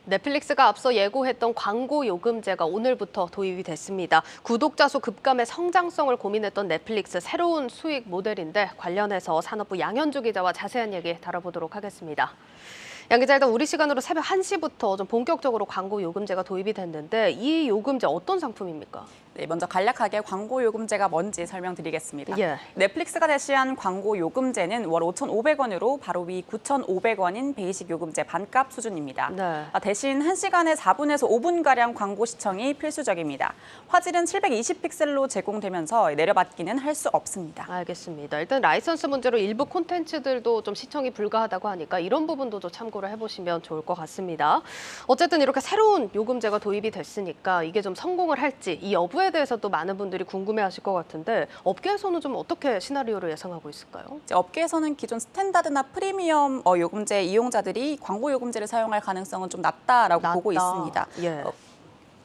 넷플릭스가 앞서 예고했던 광고 요금제가 오늘부터 도입이 됐습니다. 구독자 수 급감의 성장성을 고민했던 넷플릭스 새로운 수익 모델인데 관련해서 산업부 양현주 기자와 자세한 얘기 다뤄보도록 하겠습니다. 양 기자, 일단 우리 시간으로 새벽 1시부터 좀 본격적으로 광고 요금제가 도입이 됐는데 이 요금제 어떤 상품입니까? 네, 먼저 간략하게 광고 요금제가 뭔지 설명드리겠습니다. 예. 넷플릭스가 제시한 광고 요금제는 월 5,500원으로 바로 위 9,500원인 베이직 요금제 반값 수준입니다. 네. 대신 1시간에 4분에서 5분가량 광고 시청이 필수적입니다. 화질은 720픽셀로 제공되면서 내려받기는 할 수 없습니다. 알겠습니다. 일단 라이선스 문제로 일부 콘텐츠들도 좀 시청이 불가하다고 하니까 이런 부분도 좀 참고를 해보시면 좋을 것 같습니다. 어쨌든 이렇게 새로운 요금제가 도입이 됐으니까 이게 좀 성공을 할지 이 여부에 대해서 또 많은 분들이 궁금해하실 것 같은데 업계에서는 좀 어떻게 시나리오를 예상하고 있을까요? 업계에서는 기존 스탠다드나 프리미엄 요금제 이용자들이 광고 요금제를 사용할 가능성은 좀 낮다라고 보고 있습니다. 예.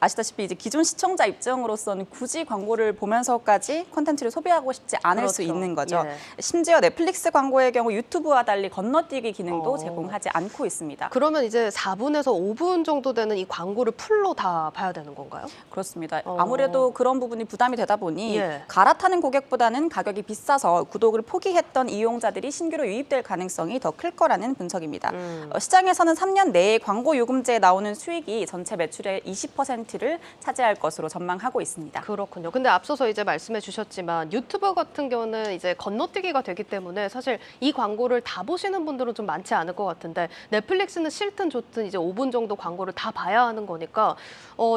아시다시피 이제 기존 시청자 입장으로서는 굳이 광고를 보면서까지 콘텐츠를 소비하고 싶지 않을 수 그렇죠. 있는 거죠. 예. 심지어 넷플릭스 광고의 경우 유튜브와 달리 건너뛰기 기능도 제공하지 않고 있습니다. 그러면 이제 4분에서 5분 정도 되는 이 광고를 풀로 다 봐야 되는 건가요? 그렇습니다. 아무래도 그런 부분이 부담이 되다 보니 예. 갈아타는 고객보다는 가격이 비싸서 구독을 포기했던 이용자들이 신규로 유입될 가능성이 더 클 거라는 분석입니다. 시장에서는 3년 내에 광고 요금제에 나오는 수익이 전체 매출의 20%를 차지할 것으로 전망하고 있습니다. 그렇군요. 근데 앞서서 이제 말씀해 주셨지만 유튜버 같은 경우는 이제 건너뛰기가 되기 때문에 사실 이 광고를 다 보시는 분들은 좀 많지 않을 것 같은데 넷플릭스는 싫든 좋든 이제 5분 정도 광고를 다 봐야 하는 거니까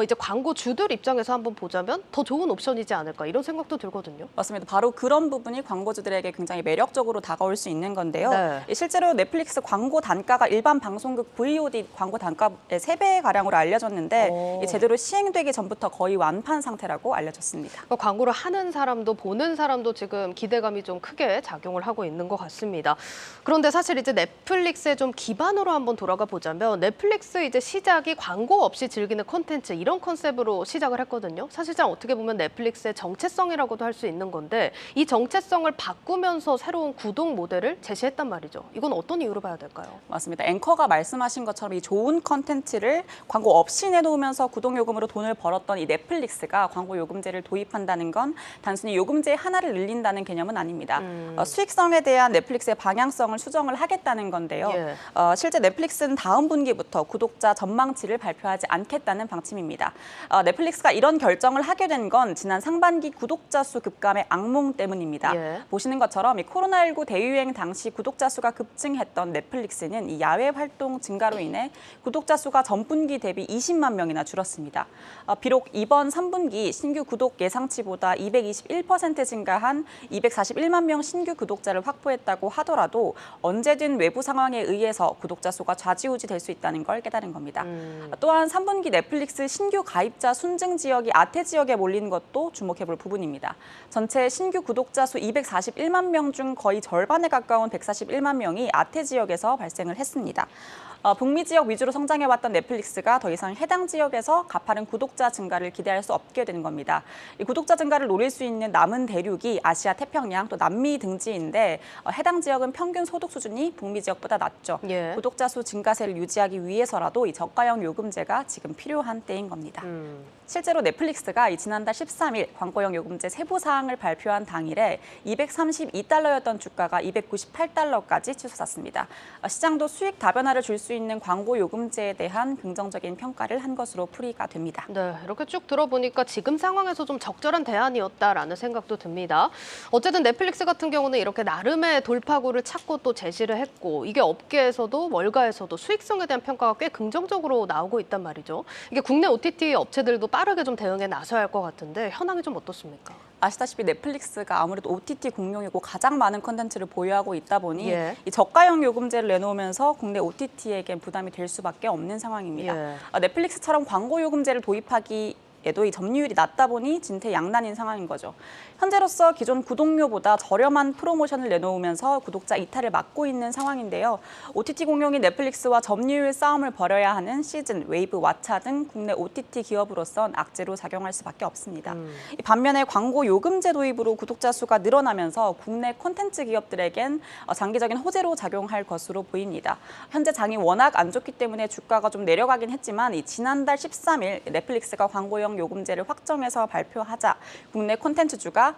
이제 광고 주들 입장에서 한번 보자면 더 좋은 옵션이지 않을까 이런 생각도 들거든요. 맞습니다. 바로 그런 부분이 광고주들에게 굉장히 매력적으로 다가올 수 있는 건데요. 네. 실제로 넷플릭스 광고 단가가 일반 방송국 VOD 광고 단가의 3배가량으로 알려졌는데 제대로 시행되기 전부터 거의 완판 상태라고 알려졌습니다. 그러니까 광고를 하는 사람도 보는 사람도 지금 기대감이 좀 크게 작용을 하고 있는 것 같습니다. 그런데 사실 이제 넷플릭스의 좀 기반으로 한번 돌아가 보자면 넷플릭스 이제 시작이 광고 없이 즐기는 콘텐츠 이런 컨셉으로 시작을 했거든요. 사실상 어떻게 보면 넷플릭스의 정체성이라고도 할 수 있는 건데 이 정체성을 바꾸면서 새로운 구독 모델을 제시했단 말이죠. 이건 어떤 이유로 봐야 될까요? 맞습니다. 앵커가 말씀하신 것처럼 이 좋은 컨텐츠를 광고 없이 내놓으면서 구독 요금으로 돈을 벌었던 이 넷플릭스가 광고 요금제를 도입한다는 건 단순히 요금제 하나를 늘린다는 개념은 아닙니다. 수익성에 대한 넷플릭스의 방향성을 수정을 하겠다는 건데요. 예. 실제 넷플릭스는 다음 분기부터 구독자 전망치를 발표하지 않겠다는 방침입니다. 넷플릭스가 이런 결정을 하게 된 건 지난 상반기 구독자 수 급감의 악몽 때문입니다. 예. 보시는 것처럼 이 코로나19 대유행 당시 구독자 수가 급증했던 넷플릭스는 이 야외 활동 증가로 인해 구독자 수가 전분기 대비 20만 명이나 줄었습니다. 비록 이번 3분기 신규 구독 예상치보다 221% 증가한 241만 명 신규 구독자를 확보했다고 하더라도 언제든 외부 상황에 의해서 구독자 수가 좌지우지될 수 있다는 걸 깨달은 겁니다. 또한 3분기 넷플릭스 신규 가입자 순증 지역이 아태 지역에 몰린 것도 주목해볼 부분입니다. 전체 신규 구독자 수 241만 명 중 거의 절반에 가까운 141만 명이 아태 지역에서 발생을 했습니다. 북미 지역 위주로 성장해왔던 넷플릭스가 더 이상 해당 지역에서 가파른 구독자 증가를 기대할 수 없게 되는 겁니다. 이 구독자 증가를 노릴 수 있는 남은 대륙이 아시아 태평양 또 남미 등지인데 해당 지역은 평균 소득 수준이 북미 지역보다 낮죠. 예. 구독자 수 증가세를 유지하기 위해서라도 이 저가형 요금제가 지금 필요한 때인 겁니다. 실제로 넷플릭스가 지난달 13일 광고형 요금제 세부 사항을 발표한 당일에 232달러였던 주가가 298달러까지 치솟았습니다. 시장도 수익 다변화를 줄 수 있는 광고 요금제에 대한 긍정적인 평가를 한 것으로 풀이가 됩니다. 네, 이렇게 쭉 들어보니까 지금 상황에서 좀 적절한 대안이었다라는 생각도 듭니다. 어쨌든 넷플릭스 같은 경우는 이렇게 나름의 돌파구를 찾고 또 제시를 했고 이게 업계에서도 월가에서도 수익성에 대한 평가가 꽤 긍정적으로 나오고 있단 말이죠. 이게 국내 OTT 업체들도 빠르게 좀 대응에 나서야 할 것 같은데 현황이 좀 어떻습니까? 아시다시피 넷플릭스가 아무래도 OTT 공룡이고 가장 많은 콘텐츠를 보유하고 있다 보니 예. 이 저가형 요금제를 내놓으면서 국내 OTT에겐 부담이 될 수밖에 없는 상황입니다. 예. 넷플릭스처럼 광고 요금제를 도입하기 이 점유율이 낮다 보니 진퇴양난인 상황인 거죠. 현재로서 기존 구독료보다 저렴한 프로모션을 내놓으면서 구독자 이탈을 막고 있는 상황인데요. OTT 공룡이 넷플릭스와 점유율 싸움을 벌여야 하는 시즌, 웨이브, 왓챠 등 국내 OTT 기업으로선 악재로 작용할 수밖에 없습니다. 반면에 광고 요금제 도입으로 구독자 수가 늘어나면서 국내 콘텐츠 기업들에겐 장기적인 호재로 작용할 것으로 보입니다. 현재 장이 워낙 안 좋기 때문에 주가가 좀 내려가긴 했지만 지난달 13일 넷플릭스가 광고형 요금제를 확정해서 발표하자 국내 콘텐츠주가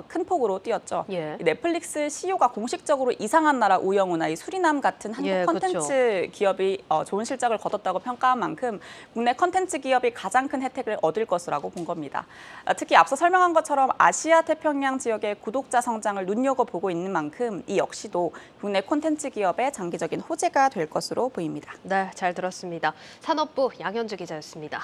큰 폭으로 뛰었죠. 예. 넷플릭스 CEO가 공식적으로 이상한 나라 우영우나 수리남 같은 한국 예, 콘텐츠 그렇죠. 기업이 좋은 실적을 거뒀다고 평가한 만큼 국내 콘텐츠 기업이 가장 큰 혜택을 얻을 것이라고 본 겁니다. 특히 앞서 설명한 것처럼 아시아 태평양 지역의 구독자 성장을 눈여겨보고 있는 만큼 이 역시도 국내 콘텐츠 기업의 장기적인 호재가 될 것으로 보입니다. 네, 잘 들었습니다. 산업부 양현주 기자였습니다.